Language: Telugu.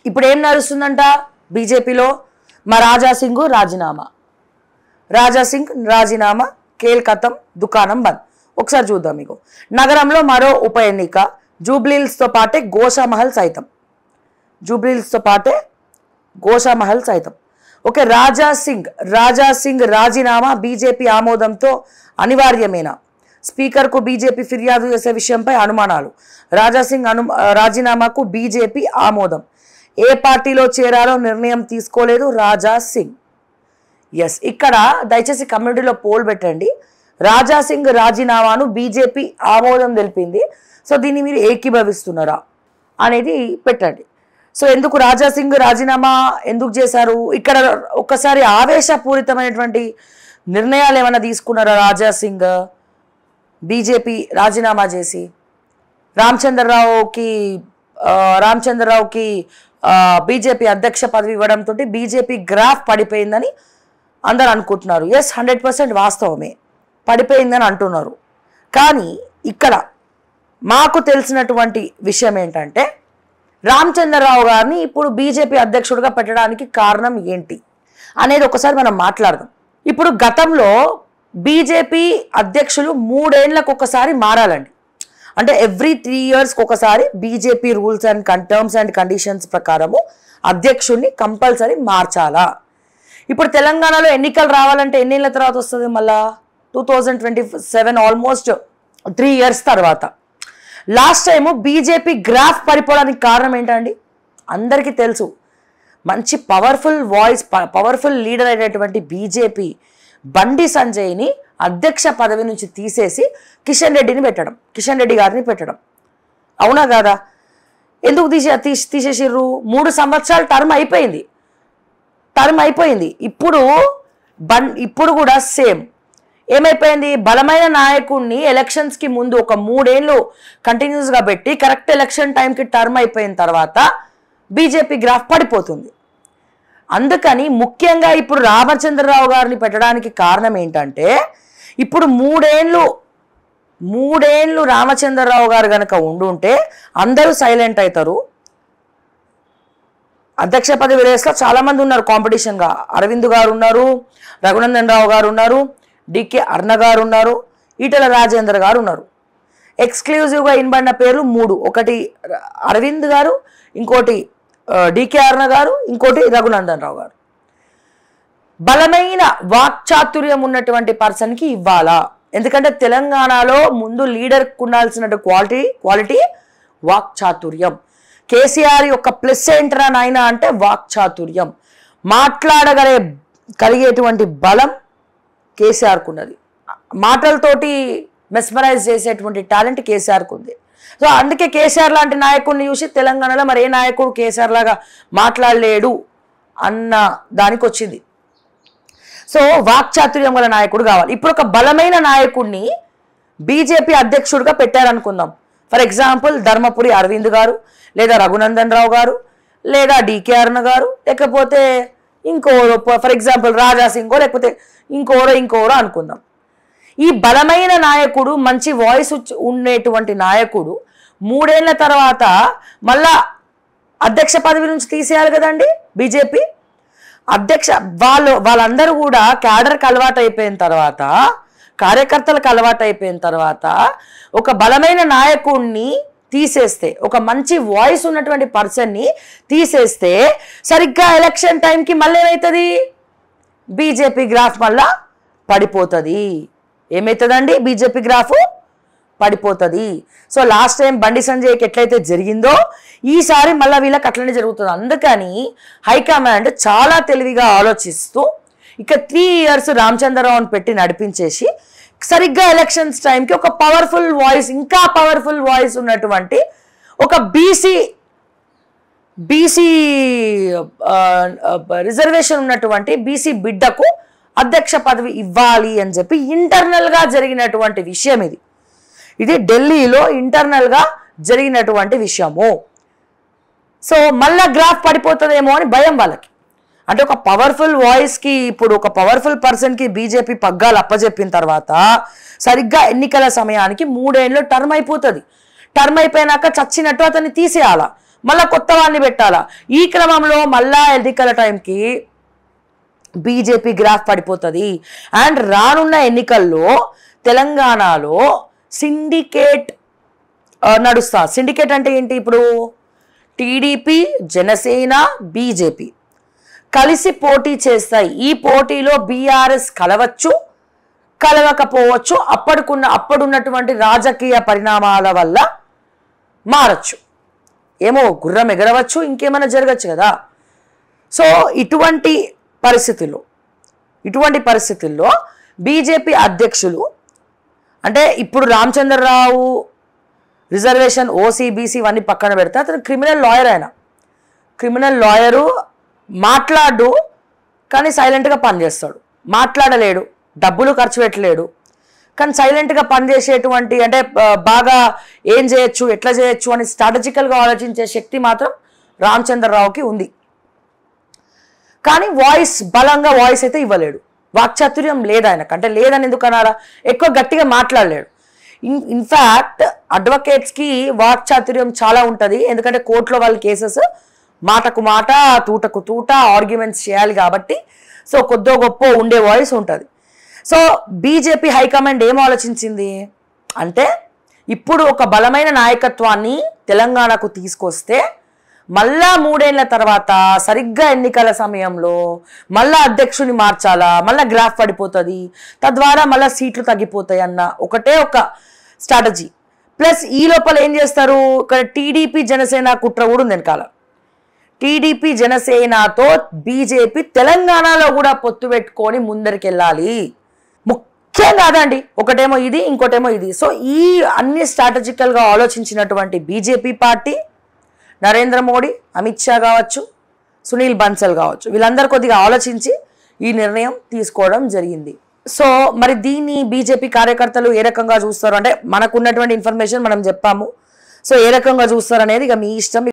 ఇప్పుడు ఏం నడుస్తుందంట బీజేపీలో? మా రాజాసింగ్ రాజీనామా, కేల్ కథం, దుకాణం బంద్. ఒకసారి చూద్దాం మీకు. నగరంలో మరో ఉప ఎన్నిక, జూబ్లీహిల్స్తో పాటే గోషామహల్ సైతం. ఓకే, రాజాసింగ్ రాజీనామా బీజేపీ ఆమోదంతో అనివార్యమేనా? స్పీకర్కు బీజేపీ ఫిర్యాదు చేసే విషయంపై అనుమానాలు. రాజాసింగ్ రాజీనామాకు బీజేపీ ఆమోదం. ఏ పార్టీలో చేరాలో నిర్ణయం తీసుకోలేదు రాజాసింగ్. ఎస్, ఇక్కడ దయచేసి కమ్యూనిటీలో పోల్ పెట్టండి. రాజాసింగ్ రాజీనామాను బీజేపీ ఆమోదం తెలిపింది. సో దీన్ని మీరు ఏకీభవిస్తున్నారా అనేది పెట్టండి. సో ఎందుకు రాజాసింగ్ రాజీనామా ఎందుకు చేశారు? ఇక్కడ ఒక్కసారి ఆవేశపూరితమైనటువంటి నిర్ణయాలు ఏమైనా తీసుకున్నారా రాజాసింగ్? బీజేపీ రాజీనామా చేసి రామచంద్రరావుకి బీజేపీ అధ్యక్ష పదవి ఇవ్వడంతో బీజేపీ గ్రాఫ్ పడిపోయిందని అందరు అనుకుంటున్నారు. ఎస్, 100% వాస్తవమే, పడిపోయిందని అంటున్నారు. కానీ ఇక్కడ మాకు తెలిసినటువంటి విషయం ఏంటంటే రామచంద్రరావు గారిని ఇప్పుడు బీజేపీ అధ్యక్షుడిగా పెట్టడానికి కారణం ఏంటి అనేది ఒకసారి మనం మాట్లాడదాం. ఇప్పుడు గతంలో బీజేపీ అధ్యక్షులు 3 ఏళ్లకు ఒకసారి మారాలండి. అంటే ఎవ్రీ 3 years ఒకసారి BJP rules and terms and conditions ప్రకారము అధ్యక్షుడిని కంపల్సరీ మార్చాలా. ఇప్పుడు తెలంగాణలో ఎన్నికలు రావాలంటే ఎన్నేళ్ల తర్వాత వస్తుంది? మళ్ళా 2027, ఆల్మోస్ట్ 3 years తర్వాత. లాస్ట్ టైము బీజేపీ గ్రాఫ్ పడిపోవడానికి కారణం ఏంటండి? అందరికీ తెలుసు. మంచి పవర్ఫుల్ లీడర్ అయినటువంటి బీజేపీ బండి సంజయ్ని అధ్యక్ష పదవి నుంచి తీసేసి కిషన్ రెడ్డి గారిని పెట్టడం. అవునా కాదా? ఎందుకు తీసేసిర్రు? 3 సంవత్సరాలు టర్మ్ అయిపోయింది. ఇప్పుడు కూడా సేమ్ ఏమైపోయింది? బలమైన నాయకుడిని ఎలక్షన్స్కి ముందు ఒక 3 ఏళ్ళు కంటిన్యూస్గా పెట్టి కరెక్ట్ ఎలక్షన్ టైంకి టర్మ్ అయిపోయిన తర్వాత బీజేపీ గ్రాఫ్ పడిపోతుంది. అందుకని ముఖ్యంగా ఇప్పుడు రామచంద్రరావు గారిని పెట్టడానికి కారణం ఏంటంటే ఇప్పుడు 3 ఏళ్ళు రామచంద్రరావు గారు కనుక ఉండుంటే అందరూ సైలెంట్ అవుతారు. అధ్యక్ష పదవి రేస్లో చాలామంది ఉన్నారు కాంపిటీషన్గా. అరవింద్ గారు ఉన్నారు, రఘునందన్ రావు గారు ఉన్నారు, డికే అర్ణ గారు ఉన్నారు, ఈటల రాజేందర్ గారు ఉన్నారు. ఎక్స్క్లూజివ్గా ఇన్బడిన పేర్లు 3. ఒకటి అరవింద్ గారు, ఇంకోటి డికే అర్ణ గారు, ఇంకోటి రఘునందన్ రావు గారు. బలమైన వాక్చాతుర్యం ఉన్నటువంటి పర్సన్కి ఇవ్వాలా? ఎందుకంటే తెలంగాణలో ముందు లీడర్కి ఉండాల్సిన క్వాలిటీ వాక్చాతుర్యం. కేసీఆర్ యొక్క ప్లస్ ఏంటరా నాయనా అంటే వాక్చాతుర్యం. కలిగేటువంటి బలం కేసీఆర్కు ఉన్నది. మాటలతోటి మెస్మరైజ్ చేసేటువంటి టాలెంట్ కేసీఆర్కు ఉంది. సో అందుకే కేసీఆర్ లాంటి నాయకుడిని చూసి తెలంగాణలో మరి ఏ నాయకుడు కేసీఆర్ లాగా మాట్లాడలేడు అన్న దానికి వచ్చింది. సో వాక్చాతుర్యం గల నాయకుడు కావాలి. ఇప్పుడు ఒక బలమైన నాయకుడిని బీజేపీ అధ్యక్షుడిగా పెట్టారనుకుందాం. ఫర్ ఎగ్జాంపుల్ ధర్మపురి అరవింద్ గారు, లేదా రఘునందన్ రావు గారు, లేదా డికే అరుణ గారు, లేకపోతే ఇంకోరో, ఫర్ ఎగ్జాంపుల్ రాజాసింగో, లేకపోతే ఇంకోరో అనుకుందాం. ఈ బలమైన నాయకుడు, మంచి వాయిస్ ఉండేటువంటి నాయకుడు 3 ఏళ్ల తర్వాత మళ్ళా అధ్యక్ష పదవి నుంచి తీసేయాలి కదండి బీజేపీ అధ్యక్ష. వాళ్ళందరూ కూడా క్యాడర్కి అలవాటు అయిపోయిన తర్వాత, కార్యకర్తలకు అలవాటు అయిపోయిన తర్వాత ఒక బలమైన నాయకుడిని తీసేస్తే, ఒక మంచి వాయిస్ ఉన్నటువంటి పర్సన్ని తీసేస్తే సరిగ్గా ఎలక్షన్ టైంకి మళ్ళీ ఏమవుతుంది? బీజేపీ గ్రాఫ్ మళ్ళా పడిపోతుంది. ఏమవుతుందండి? బీజేపీ గ్రాఫ్ పడిపోతుంది. సో లాస్ట్ టైం బండి సంజయ్కి ఎట్లయితే జరిగిందో ఈసారి మళ్ళీ వీళ్ళకి అట్లనే జరుగుతుంది. అందుకని హైకమాండ్ చాలా తెలివిగా ఆలోచిస్తూ ఇక 3 years రామచంద్రరావుని పెట్టి నడిపించేసి సరిగ్గా ఎలక్షన్స్ టైంకి ఒక ఇంకా పవర్ఫుల్ వాయిస్ ఉన్నటువంటి ఒక బీసీ రిజర్వేషన్ ఉన్నటువంటి బీసీ బిడ్డకు అధ్యక్ష పదవి ఇవ్వాలి అని చెప్పి ఇంటర్నల్గా జరిగినటువంటి విషయం ఇది ఢిల్లీలో ఇంటర్నల్గా జరిగినటువంటి విషయము. సో మళ్ళా గ్రాఫ్ పడిపోతుందేమో అని భయం వాళ్ళకి. అంటే ఒక పవర్ఫుల్ వాయిస్కి, ఇప్పుడు ఒక పవర్ఫుల్ పర్సన్కి బీజేపీ పగ్గాలు అప్పచెప్పిన తర్వాత సరిగ్గా ఎన్నికల సమయానికి 3 ఏళ్ళు టర్మ్ అయిపోతుంది. టర్మ్ అయిపోయినాక చచ్చినట్టు అతన్ని తీసేయాలా. మళ్ళీ కొత్త వాడిని పెట్టాలా. ఈ క్రమంలో మళ్ళా ఎన్నికల టైంకి బీజేపీ గ్రాఫ్ పడిపోతుంది. అండ్ రానున్న ఎన్నికల్లో తెలంగాణలో సిండికేట్ నడుస్తా. సిండికేట్ అంటే ఏంటి? ఇప్పుడు టీడీపీ, జనసేన, బీజేపీ కలిసి పోటీ చేస్తాయి. ఈ పోటీలో బీఆర్ఎస్ కలవచ్చు, కలవకపోవచ్చు. అప్పుడున్నటువంటి రాజకీయ పరిణామాల వల్ల మారచ్చు, ఏమో గుర్రం ఎగరవచ్చు, ఇంకేమైనా జరగచ్చు కదా. సో ఇటువంటి పరిస్థితుల్లో బీజేపీ అధ్యక్షులు అంటే ఇప్పుడు రామచంద్రరావు రిజర్వేషన్, ఓసీ, బీసీ ఇవన్నీ పక్కన పెడితే అతను క్రిమినల్ లాయర్. ఆయన క్రిమినల్ లాయరు, మాట్లాడు కానీ సైలెంట్గా పనిచేస్తాడు. మాట్లాడలేడు, డబ్బులు ఖర్చు పెట్టలేడు, కానీ సైలెంట్గా పనిచేసేటువంటి అంటే బాగా ఏం చేయొచ్చు, ఎట్లా చేయొచ్చు అని స్ట్రాటజికల్గా ఆలోచించే శక్తి మాత్రం రామచంద్రరావుకి ఉంది. కానీ బలంగా వాయిస్ అయితే ఇవ్వలేడు. వాక్చాతుర్యం లేదు ఆయనకు. అంటే లేదని ఎందుకు అనాలా, ఎక్కువ గట్టిగా మాట్లాడలేడు. ఇన్ఫ్యాక్ట్ అడ్వకేట్స్కి వాక్చాతుర్యం చాలా ఉంటుంది. ఎందుకంటే కోర్టులో వాళ్ళ కేసెస్ మాటకు మాట, తూటకు తూట ఆర్గ్యుమెంట్స్ చేయాలి కాబట్టి సో కొద్దో గొప్ప ఉండే వాయిస్ ఉంటుంది. సో బీజేపీ హైకమాండ్ ఏం ఆలోచించింది అంటే ఇప్పుడు ఒక బలమైన నాయకత్వాన్ని తెలంగాణకు తీసుకొస్తే మళ్ళా 3 ఏళ్ల తర్వాత సరిగ్గా ఎన్నికల సమయంలో మళ్ళా అధ్యక్షుని మార్చాలా, మళ్ళా గ్రాఫ్ పడిపోతుంది, తద్వారా మళ్ళా సీట్లు తగ్గిపోతాయి అన్న ఒకటే ఒక స్ట్రాటజీ. ప్లస్ ఈ లోపల ఏం చేస్తారు, ఇక్కడ టీడీపీ జనసేన కుట్ర కూడా ఉంది వెనకాల. టీడీపీ జనసేనతో బీజేపీ తెలంగాణలో కూడా పొత్తు పెట్టుకొని ముందరికి వెళ్ళాలి. ముఖ్యం కాదండి, ఒకటేమో ఇది, ఇంకోటేమో ఇది. సో ఈ అన్ని స్ట్రాటజికల్గా ఆలోచించినటువంటి బీజేపీ పార్టీ, నరేంద్ర మోడీ, అమిత్ షా కావచ్చు, సునీల్ బన్సల్ కావచ్చు, వీళ్ళందరూ కొద్దిగా ఆలోచించి ఈ నిర్ణయం తీసుకోవడం జరిగింది. సో మరి దీన్ని బీజేపీ కార్యకర్తలు ఏ రకంగా చూస్తారు అంటే మనకున్నటువంటి ఇన్ఫర్మేషన్ మనం చెప్పాము. సో ఏ రకంగా చూస్తారు అనేది ఇక మీ ఇష్టం.